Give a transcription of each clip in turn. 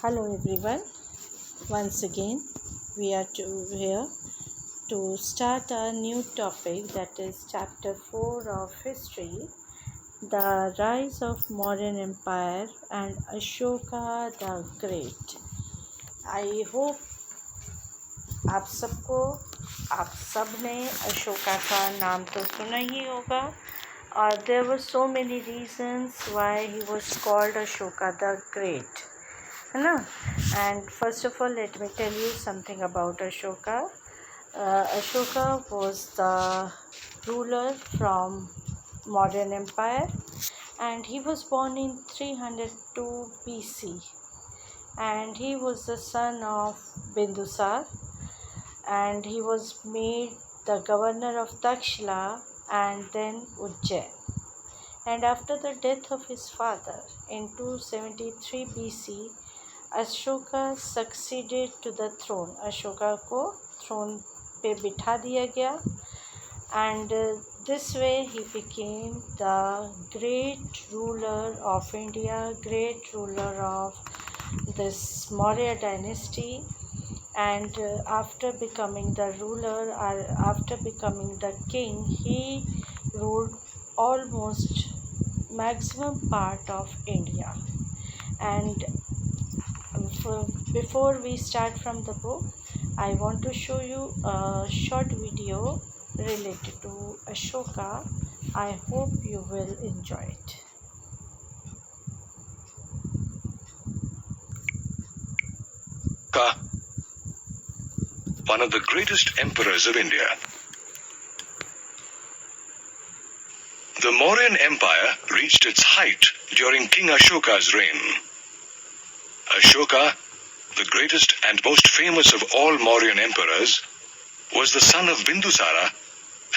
Hello everyone. Once again, we are here to start a new topic, that is chapter 4 of history, the rise of Mauryan Empire and Ashoka the Great. I hope आप सबने अशोका का नाम तो सुना ही होगा. There were so many reasons why he was called Ashoka the Great. है ना? And first of all, let me tell you something about Ashoka. Ashoka was the ruler from Mauryan Empire, and he was born in 302 BC, and he was the son of Bindusar, and he was made the governor of Takshila and then Ujjain. And after the death of his father in 273 BC, Ashoka succeeded to the throne. Ashoka को throne पे बिठा दिया गया, and this way he became the great ruler of India, great ruler of this Maurya dynasty. And after becoming the ruler, or after becoming the king, he ruled almost maximum part of India. And before we start from the book, I want to show you a short video related to Ashoka. I hope you will enjoy it. One of the greatest emperors of India. The Mauryan Empire reached its height during King Ashoka's reign. Ashoka, the greatest and most famous of all Mauryan emperors, was the son of Bindusara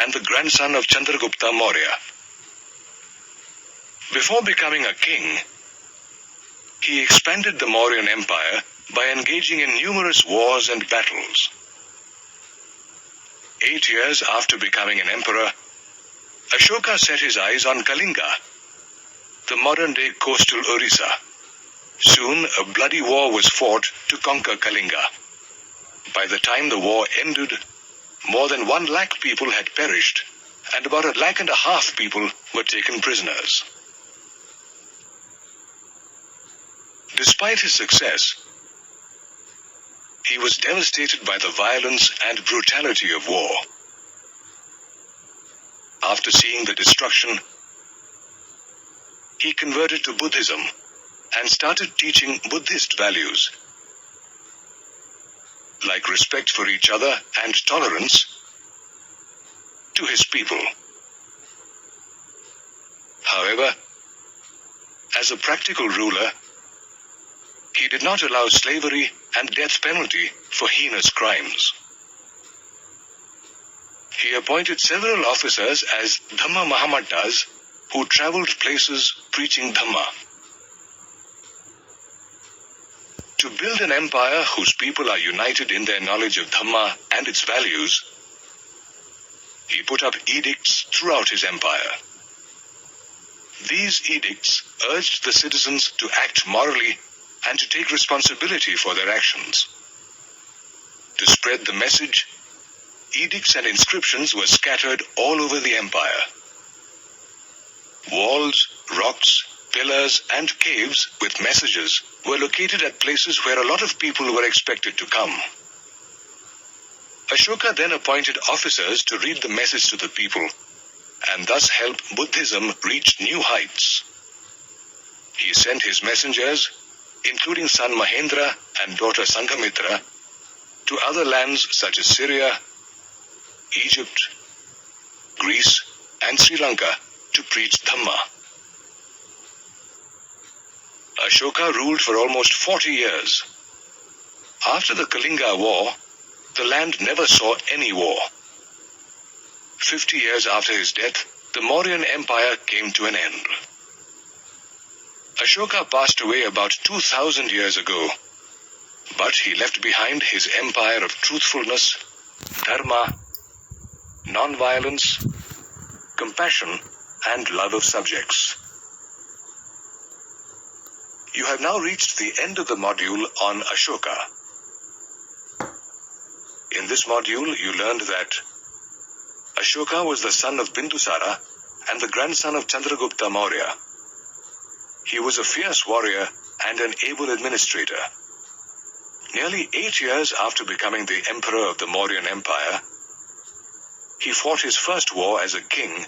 and the grandson of Chandragupta Maurya. Before becoming a king, he expanded the Mauryan Empire by engaging in numerous wars and battles. 8 years after becoming an emperor, Ashoka set his eyes on Kalinga, the modern-day coastal Orissa. Soon, a bloody war was fought to conquer Kalinga. By the time the war ended, more than 1 lakh people had perished, and about 1.5 lakh people were taken prisoners. Despite his success, he was devastated by the violence and brutality of war. After seeing the destruction, he converted to Buddhism and started teaching Buddhist values, like respect for each other and tolerance, to his people. However, as a practical ruler, he did not allow slavery and death penalty for heinous crimes. He appointed several officers as Dhamma Mahamattas who traveled places preaching Dhamma. To build an empire whose people are united in their knowledge of Dhamma and its values, he put up edicts throughout his empire. These edicts urged the citizens to act morally and to take responsibility for their actions. To spread the message, edicts and inscriptions were scattered all over the empire. Walls, rocks, pillars, and caves with messages were located at places where a lot of people were expected to come. Ashoka then appointed officers to read the message to the people, and thus help Buddhism reach new heights. He sent his messengers, including son Mahendra and daughter Sanghamitra, to other lands such as Syria, Egypt, Greece, and Sri Lanka to preach Dhamma. Ashoka ruled for almost 40 years. After the Kalinga War, the land never saw any war. 50 years after his death, the Mauryan Empire came to an end. Ashoka passed away about 2000 years ago, but he left behind his empire of truthfulness, dharma, non-violence, compassion, and love of subjects. You have now reached the end of the module on Ashoka. In this module, you learned that Ashoka was the son of Bindusara and the grandson of Chandragupta Maurya. He was a fierce warrior and an able administrator. Nearly 8 years after becoming the emperor of the Mauryan Empire, he fought his first war as a king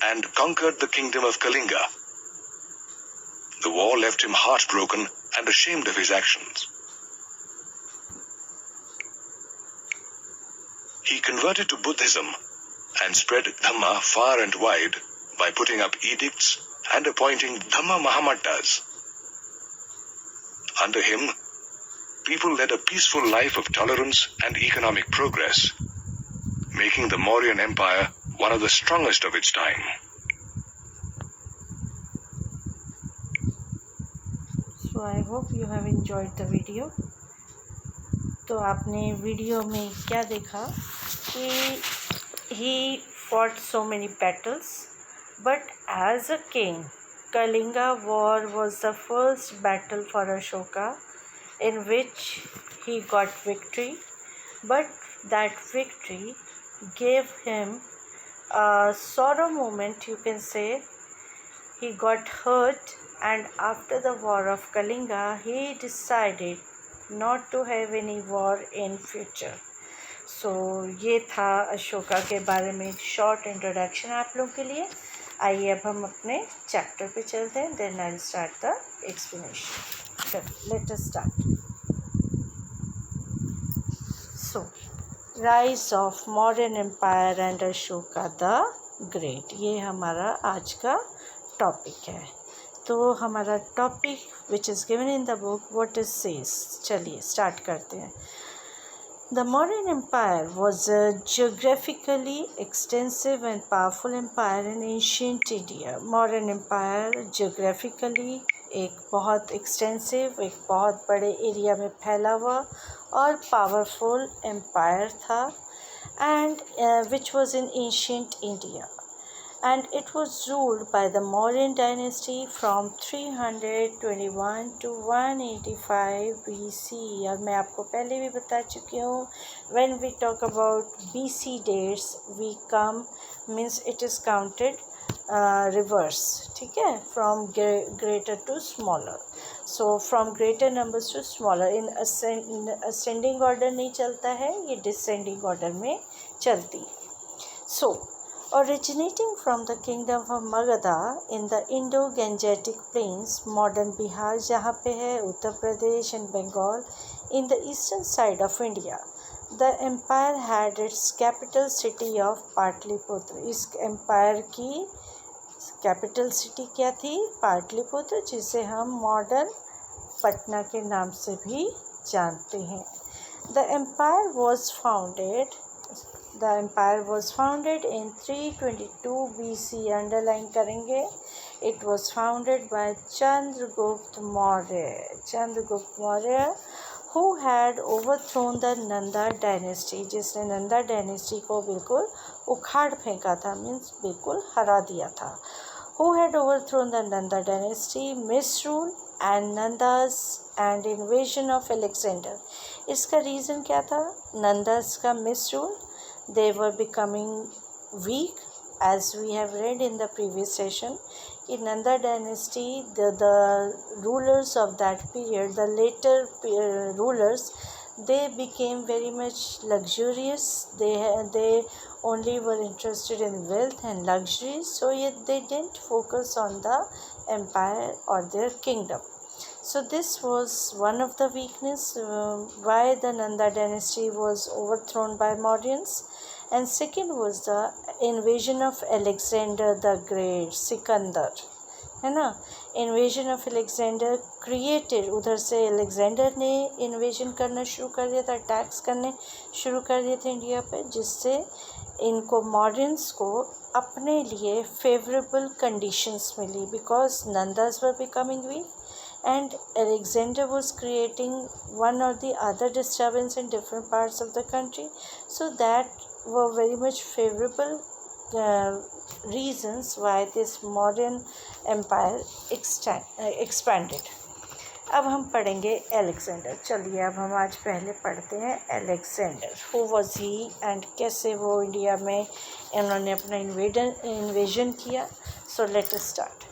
and conquered the kingdom of Kalinga. The war left him heartbroken and ashamed of his actions. He converted to Buddhism and spread Dhamma far and wide by putting up edicts and appointing Dhamma Mahamattas. Under him, people led a peaceful life of tolerance and economic progress, making the Mauryan Empire one of the strongest of its time. So I hope you have enjoyed the video. तो आपने video में क्या देखा कि he fought so many battles, but as a king, Kalinga war was the first battle for Ashoka in which he got victory, but that victory gave him a sorrow moment, you can say. He got hurt, and after the war of Kalinga, he decided not to have any war in future. So ये था अशोका के बारे में एक short introduction आप लोगों के लिए. आइए अब हम अपने चैप्टर पे चलते हैं. Then I will start the explanation. चलो let us start. So rise of Mauryan empire and Ashoka the great, ये हमारा आज का टॉपिक है. तो हमारा topic which is given in the book what is says. चलिए स्टार्ट करते हैं. The Mauryan Empire was a geographically extensive and powerful empire in ancient India. Mauryan Empire geographically एक बहुत extensive, एक बहुत बड़े एरिया में फैला हुआ और powerful empire था, and which was in ancient India. And it was ruled by the Mauryan dynasty from 321 to 185 BC. और मैं आपको पहले भी बता चुकी हूँ, when we talk about BC dates, we come means it is counted reverse, ठीक है, from greater to smaller. So from greater numbers to smaller, in ascending order नहीं चलता है, ये descending order में चलती. So originating from the kingdom of Magadha in the Indo-Gangetic plains, modern Bihar जहाँ पे है, Uttar Pradesh and Bengal, in the eastern side of India, the empire had its capital city of Patliputra. इस empire की capital city क्या थी? पाटलिपुत्र, जिसे हम modern Patna के नाम से भी जानते हैं. The empire was founded in 322 BC. Underline करेंगे. It was founded by Chandragupta Maurya, who had overthrown the Nanda dynasty, जिसने नंदा डायनेस्टी को बिल्कुल उखाड़ फेंका था, मीन्स बिल्कुल हरा दिया था. Who had overthrown the Nanda dynasty, misrule and Nandas and invasion of Alexander. इसका रीज़न क्या था? नंदास का misrule. They were becoming weak, as we have read in the previous session. In Nanda dynasty, the rulers of that period, the later rulers, they became very much luxurious. They only were interested in wealth and luxury, so yet they didn't focus on the empire or their kingdom. So this was one of the weakness why the Nanda dynasty was overthrown by Mauryans. And second was the invasion of Alexander the Great, Sikandar, है ना. invasion of Alexander created, उधर से Alexander ने invasion करना शुरू कर दिया था, अटैक्स करने शुरू कर दिए थे इंडिया पे, जिससे इनको मॉडर्न्स को अपने लिए फेवरेबल कंडीशंस मिली, because Nandas were becoming weak and Alexander was creating one or the other disturbance in different parts of the country. So that were very much favorable reasons why this modern empire expanded. अब हम पढ़ेंगे Alexander. चलिए अब हम आज पहले पढ़ते हैं Alexander. Who was he and कैसे वो इंडिया में इन्होंने अपना इन्वेजन किया। So let us start.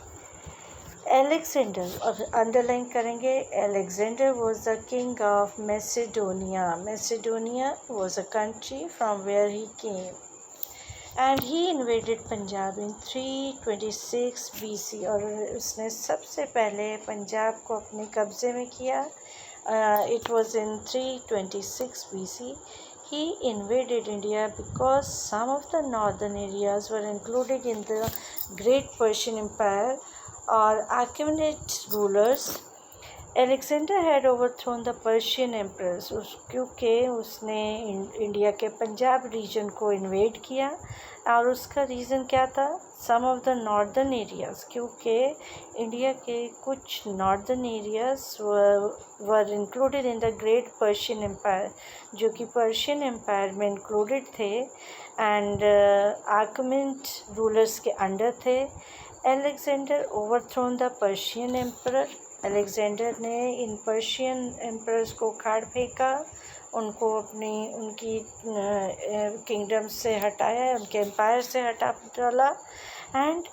Alexander, और अंडरलाइन करेंगे, Alexander was the king of Macedonia. Macedonia was a country from where he came and he invaded Punjab in 326 BC। और उसने सबसे पहले पंजाब को अपने कब्ज़े में किया। It was in 326 BC. He invaded India because some of the northern areas were included in the Great Persian Empire or Achaemenid rulers. Alexander had overthrown the Persian emperors क्योंकि उसने इंडिया के पंजाब रीजन को invade किया। और उसका reason क्या था? Some of the northern areas, क्योंकि इंडिया के कुछ northern areas were included in the great Persian empire, जो कि पर्शियन एम्पायर में इंक्लूडेड थे एंड आर्कमेंट रूलर्स के अंडर थे। Alexander overthrown the Persian emperor. Alexander ने इन पर्शियन एम्परर्स को उखाड़ फेंका, उनको उनकी किंगडम से हटाया, उनके एम्पायर से हटा डाला। And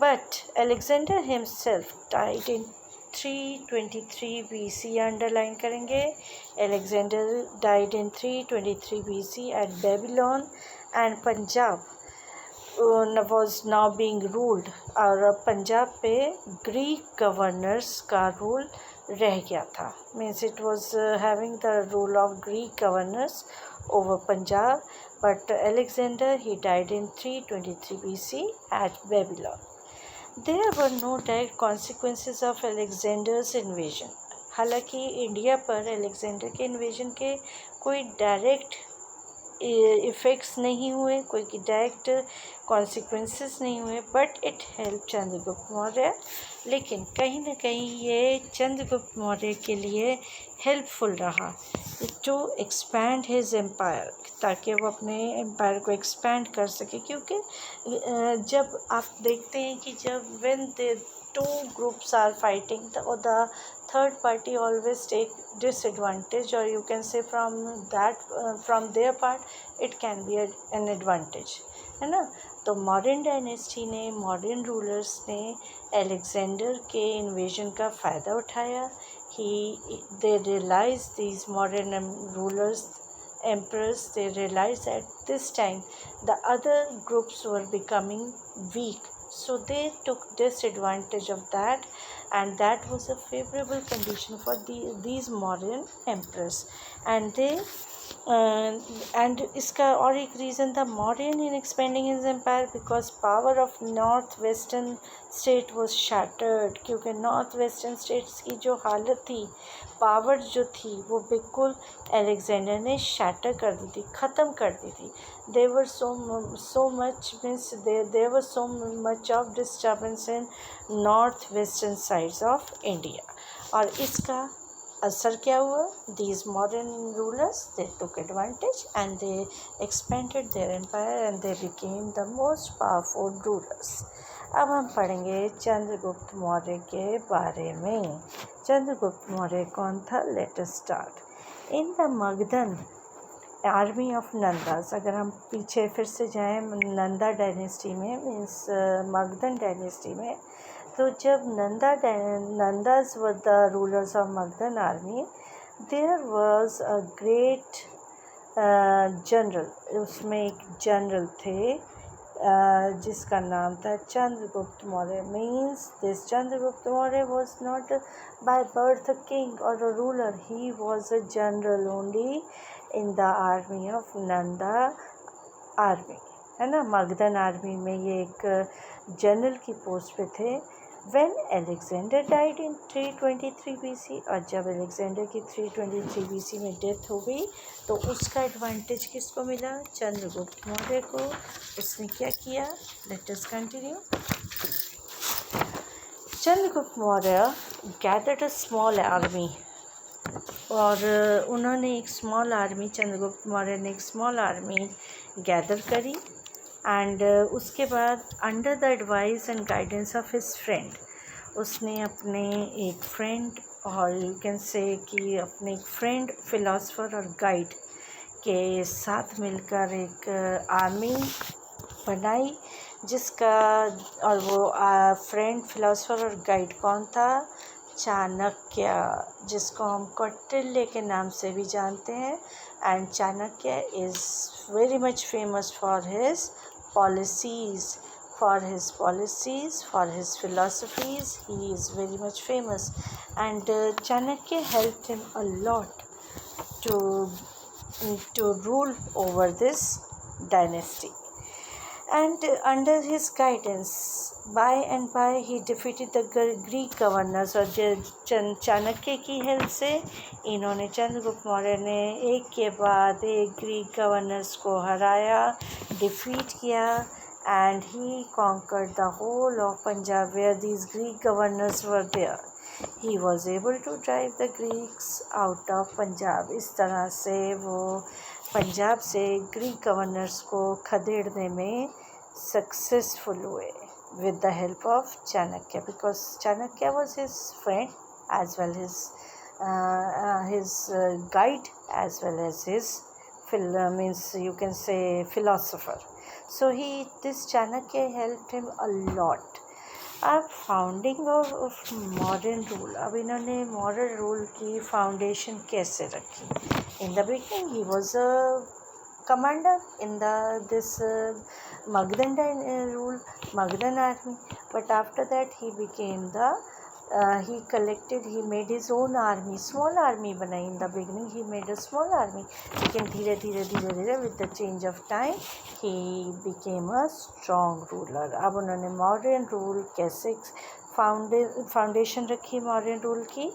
but Alexander himself died in 323 BC। Underline करेंगे, Alexander died in 323 BC at Babylon and Punjab was now being ruled। और पंजाब पे ग्रीक गवर्नर्स का रूल रह गया था। Means it was having the rule of Greek governors over Punjab, but Alexander he died in 323 BC at Babylon. There were no direct consequences of Alexander's invasion। हालांकि India पर Alexander के invasion के कोई direct effects नहीं हुए, कोई direct consequences नहीं हुए, but it help Chandragupta Maurya. लेकिन कहीं ना कहीं ये चंद्रगुप्त मौर्य के लिए हेल्पफुल रहा टू एक्सपैंड हिज एम्पायर, ताकि वो अपने एम्पायर को एक्सपैंड कर सके। क्योंकि जब आप देखते हैं कि जब when the two groups are fighting, the third party always take disadvantage, or you can say from their part it can be an advantage, है ना। तो मॉडर्न डायनेस्टी ने, मॉडर्न रूलर्स ने अलेक्जेंडर के इन्वेजन का फ़ायदा उठाया। they realized, these modern rulers, emperors, they realized at this time the other groups were becoming weak, so they took disadvantage of that, and that was a favorable condition for these modern emperors, and they and इसका और एक reason था modern in expanding his empire, because power of north western state was shattered. क्योंकि north western states की जो हालत थी, power जो थी, वो बिल्कुल अलेक्जेंडर ने शैटर कर दी थी, ख़त्म कर दी थी। There were so much of disturbance in north western sides of India. और इसका असर क्या हुआ? These modern rulers they took advantage and they expanded their empire and they became the most powerful rulers. अब हम पढ़ेंगे चंद्रगुप्त मौर्य के बारे में। चंद्रगुप्त मौर्य कौन था? Let us start. In the Magadhan army of Nandas, अगर हम पीछे फिर से जाएं नंदा डायनेस्टी में, मीन्स मगधन डायनेस्टी में, तो जब Nandas were the rulers of Magadhan army, there was a great general. उसमें एक जनरल थे जिसका नाम था Chandragupta Maurya. Means this Chandragupta Maurya was not by birth a king और a ruler, he was a general only in the army of Nanda army, है ना। Magadhan army में ये एक जनरल की पोस्ट पे थे। When Alexander died in 323 BC, और जब अलेक्जेंडर की 323 BC में डेथ हो गई, तो उसका एडवांटेज किसको मिला? चंद्रगुप्त मौर्य को। उसने क्या किया? Let us continue. Chandragupta Maurya gathered a small army, और उन्होंने एक स्मॉल आर्मी, चंद्रगुप्त मौर्य ने एक स्मॉल आर्मी गैदर करी। एंड उसके बाद under the advice and guidance of his friend, उसने अपने एक फ्रेंड और यू कैन से कि अपने एक फ्रेंड फिलोसफर और गाइड के साथ मिलकर एक आर्मी बनाई जिसका और वो फ्रेंड फिलोसफर और गाइड कौन था? चाणक्य, जिसको हम कौटिल्य के नाम से भी जानते हैं। And Chanakya is very much famous for his policies, for his philosophies. He is very much famous, and Chanakya helped him a lot to rule over this dynasty. And under his guidance, by and by, he defeated the Greek governors. और चाणक्य की help से इन्होंने चंद्रगुप्त मौर्य ने एक के बाद एक Greek governors को हराया, डिफीट किया, and he conquered the whole of Punjab where these Greek governors were there. He was able to drive the Greeks out of Punjab. इस तरह से वो पंजाब से ग्रीक गवर्नर्स को खदेड़ने में सक्सेसफुल हुए with the help of Chanakya, because Chanakya was his friend as well as his guide as well as his means you can say philosopher. So this Chanakya helped him a lot. अब founding of modern rule, अब इन्होंने modern rule की foundation कैसे रखी? In the beginning he was a commander in this Magadhan rule, Magadhan army, but after that he became the he made his own army, small army बनाई. In the beginning he made a small army, लेकिन धीरे धीरे with the change of time he became a strong ruler. अब उन्होंने modern rule कैसे foundation रखी modern rule की?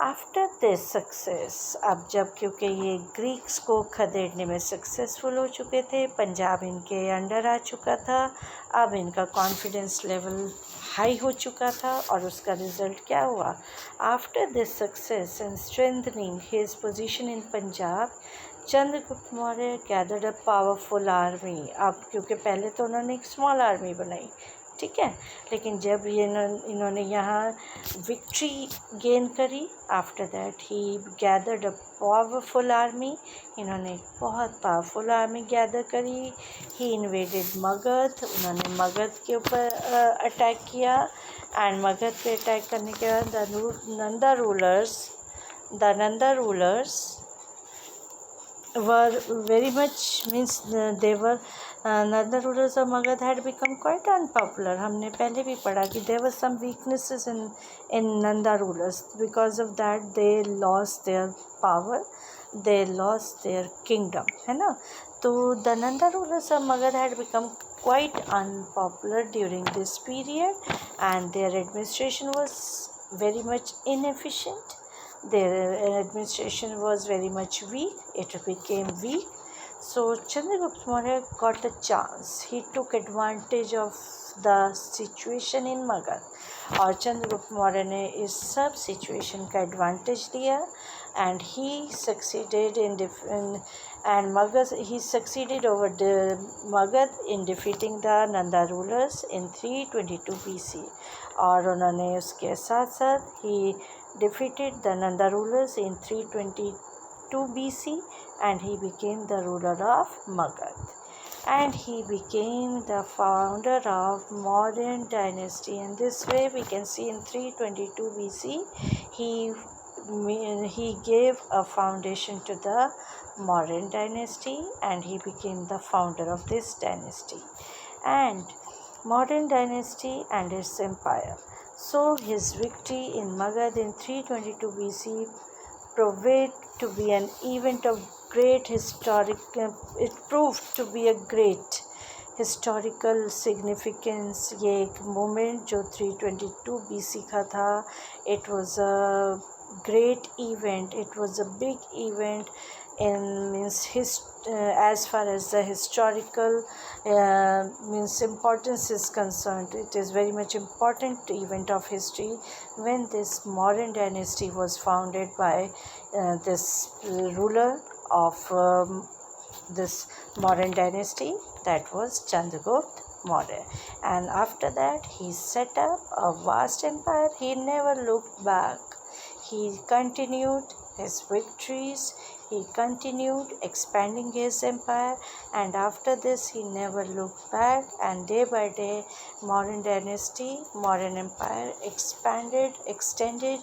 After this success, अब जब क्योंकि ये ग्रीक्स को खदेड़ने में सक्सेसफुल हो चुके थे, पंजाब इनके अंडर आ चुका था, अब इनका कॉन्फिडेंस लेवल हाई हो चुका था और उसका रिज़ल्ट क्या हुआ? After this success and strengthening his position in Punjab, Chandragupta Maurya gathered a powerful army. अब क्योंकि पहले तो उन्होंने एक स्मॉल आर्मी बनाई, ठीक है, लेकिन जब इन्होंने यहाँ विक्ट्री गेन करी, after that he gathered a powerful army. इन्होंने बहुत पावरफुल आर्मी गैदर करी. ही इन्वेडेड मगध, उन्होंने मगध के ऊपर अटैक किया. एंड मगध पे अटैक करने के बाद the Nanda rulers were very much means they were Nanda rulers of Magad had become quite unpopular. हमने पहले भी पढ़ा कि there were some weaknesses in Nanda rulers. Because of that they lost their power, they lost their kingdom, है ना. तो the Nanda rulers of Magad had become quite unpopular during this period, and their administration was very much inefficient. Their administration was very much weak. It became weak. So Chandragupta Maurya got a chance. He took advantage of the situation in Magad. और चंद्रगुप्त मौर्य ने इस सब situation का advantage लिया, and he succeeded over the Magad in defeating the Nanda rulers in 322 BC. और उन्होंने उसके साथ साथ he defeated the Nanda rulers in 322 BC, and he became the ruler of Magad. And he became the founder of modern dynasty. In this way we can see in 322 BC he gave a foundation to the modern dynasty, and he became the founder of this dynasty and modern dynasty and its empire. So his victory in Magad in 322 BC proved to be an event of great it proved to be a great historical significance. ये एक moment जो 322 BC का था, it was a great event, it was a big event in as far as the historical importance is concerned. It is very much important event of history when this modern dynasty was founded by this ruler of this modern dynasty, that was Chandragupta Maurya. And after that, he set up a vast empire. He never looked back. He continued his victories. He continued expanding his empire, and after this, he never looked back. And day by day, Mauryan dynasty, Mauryan empire expanded, extended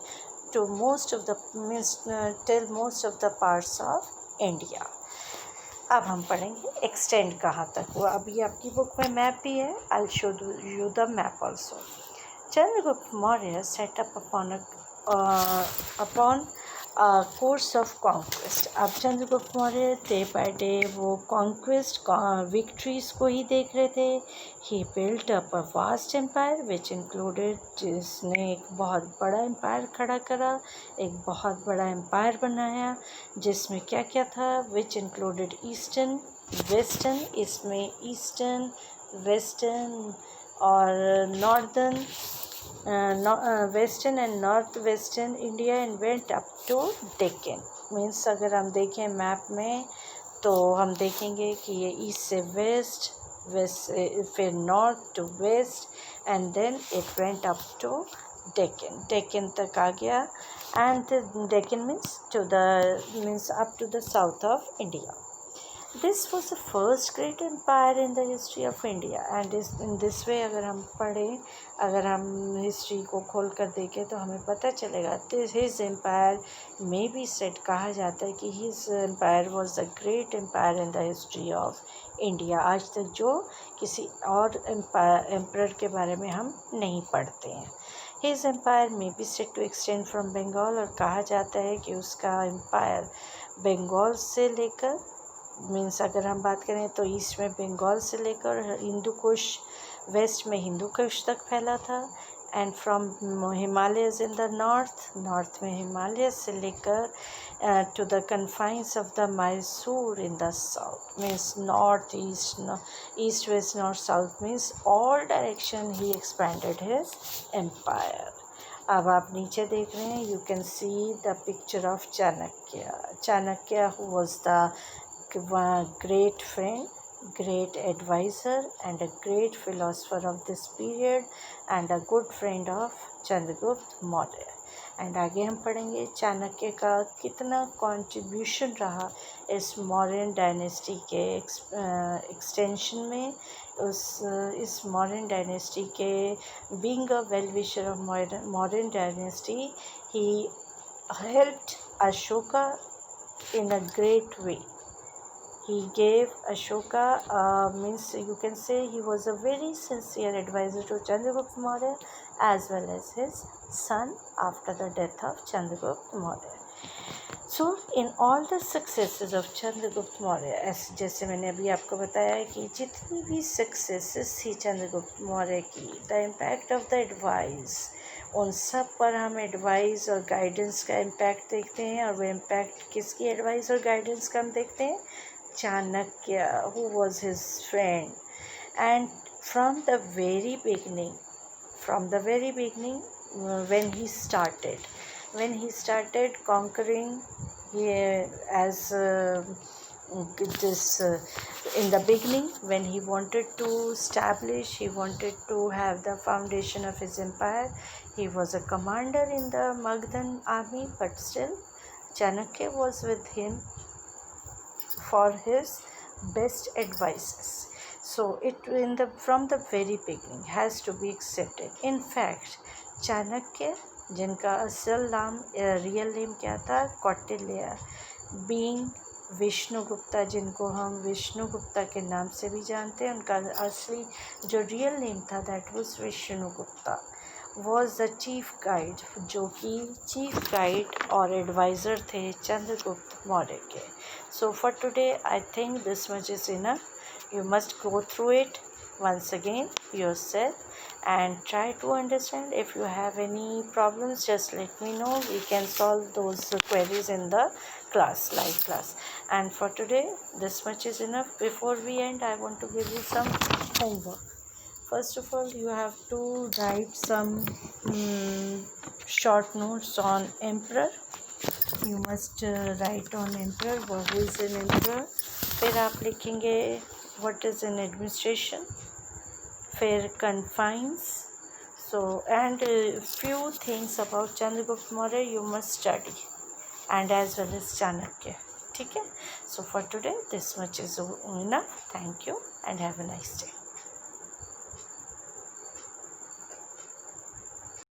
to most of the till most of the parts of India. अब हम पढ़ेंगे extend कहाँ तक हुआ. अभी आपकी book में map भी है. I'll show you the map also. Chandragupta Maurya set up upon a course of conquest. अब Chandragupta Maurya day by day वो कॉन्क्वेस्ट विक्ट्रीज को ही देख रहे थे. He built up a vast empire which included, जिसने एक बहुत बड़ा एम्पायर खड़ा करा, एक बहुत बड़ा एम्पायर बनाया जिसमें क्या क्या था. विच इंक्लूडेड ईस्टर्न वेस्टर्न, इसमें ईस्टर्न वेस्टर्न और northern western and north western India and went up to Deccan. Means अगर हम देखें मैप में तो हम देखेंगे कि ये ईस्ट से वेस्ट, वेस्ट फिर north to west and then it went up to Deccan. Deccan तक आ गया. And Deccan means up to the south of India. This was the first great empire in the history of India. And in this way अगर हम पढ़ें, अगर हम history को खोल कर देखें तो हमें पता चलेगा. His empire may be said, कहा जाता है कि his empire was the great empire in the history of India. आज तक जो किसी और emperor के बारे में हम नहीं पढ़ते हैं. His empire may be said to extend from Bengal, और कहा जाता है कि उसका empire बंगाल से लेकर, मीन्स अगर हम बात करें तो ईस्ट में बंगाल से लेकर हिंदू कुश, वेस्ट में हिंदू कुश तक फैला था. And from Himalayas in the north, north में हिमालय से लेकर to the confines of the Mysore in the south. Means north east, east west north south, means all direction he expanded his empire. अब आप नीचे देख रहे हैं, you can see the picture of Chanakya. Chanakya who was the great friend, great advisor and a great philosopher of this period and a good friend of Chandragupta Maurya. And आगे हम पढ़ेंगे चाणक्य का कितना कंट्रीब्यूशन रहा इस मौर्यन डायनेस्टी के एक्सटेंशन में. इस मौर्यन डायनेस्टी के being a well wisher of Mauryan dynasty, he helped Ashoka in a great way. He gave Ashoka, means you can say he was a very sincere advisor to Chandragupta Maurya as well as his son after the death of Chandragupta Maurya. So in all the successes of Chandragupta Maurya, जैसे मैंने अभी आपको बताया कि जितनी भी successes थी चंद्रगुप्त मौर्य की, the impact of the advice, उन सब पर हम एडवाइस और गाइडेंस का इम्पैक्ट देखते हैं. और वो इम्पैक्ट किसकी एडवाइस और गाइडेंस का हम देखते हैं? Chanakya, who was his friend. And from the very beginning, when he started conquering, as this in the beginning, when he wanted to establish, he wanted to have the foundation of his empire, he was a commander in the Magadhan army, but still Chanakya was with him for his best advices. So from the very beginning has to be accepted. In fact, Chanakya, जिनका असल नाम real name क्या था? Kautilya, being विष्णुगुप्ता, जिनको हम विष्णुगुप्ता के नाम से भी जानते हैं, उनका असली जो रियल नेम था that was Vishnugupta, was the chief guide, जो कि चीफ गाइड और एडवाइज़र थे चंद्रगुप्त मौर्य के. So for today I think this much is enough. You must go through it once again yourself and try to understand. If you have any problems, just let me know. We can solve those queries in the live class. And for today, this much is enough. Before we end, I want to give you some homework. First of all, you have to write some short notes on emperor. You must write on emperor, who is an emperor. फिर आप लिखेंगे what is an administration, फिर confines. So, and few things about Chandragupta Maurya you must study, and as well as Chanakya. ठीक है? So for today this much is enough. Thank you and have a nice day.